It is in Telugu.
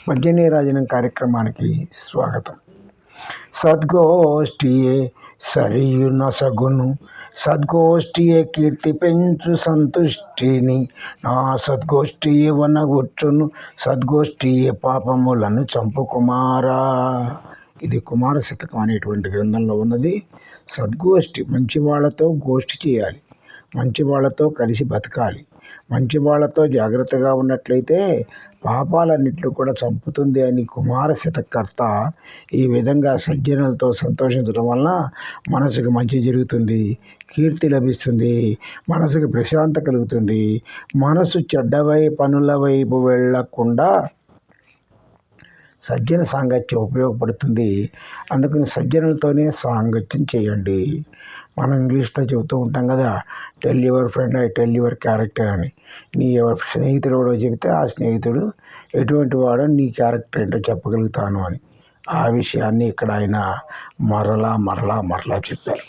పద్యని రాజనం కార్యక్రమానికి స్వాగతం. సద్గోష్ఠియే సరియు నొసగును, సద్గోష్ఠియే కీర్తి పెంచు సంతుష్టిని, నా సద్గోష్ఠియే వనగొచ్చును, సద్గోష్ఠియే పాపములను చంపు కుమారా. ఇది కుమార శతకం అనేటువంటి గ్రంథంలో ఉన్నది. సద్గోష్ఠి, మంచి వాళ్ళతో గోష్ఠి చేయాలి, మంచి వాళ్ళతో కలిసి బతకాలి. మంచి వాళ్ళతో జాగ్రత్తగా ఉన్నట్లయితే పాపాలన్నింటినీ కూడా చంపుతుంది అని కుమార శతకర్త ఈ విధంగా సజ్జనులతో సంతోషించడం వలన మనసుకు మంచి జరుగుతుంది, కీర్తి లభిస్తుంది, మనసుకు ప్రశాంతత కలుగుతుంది. మనసు పనుల వైపు వెళ్లకుండా సజ్జన సాంగత్యం ఉపయోగపడుతుంది. అందుకని సజ్జనులతోనే సాంగత్యం చేయండి. మనం ఇంగ్లీష్లో చెబుతూ ఉంటాం కదా, tell your friend I tell your character అని. నీ స్నేహితుడు ఎవడో చెబితే ఆ స్నేహితుడు ఎటువంటి వాడో నీ క్యారెక్టర్ ఏంటో చెప్పగలుగుతాను అని. ఆ విషయాన్ని ఇక్కడ ఆయన మరలా చెప్పారు.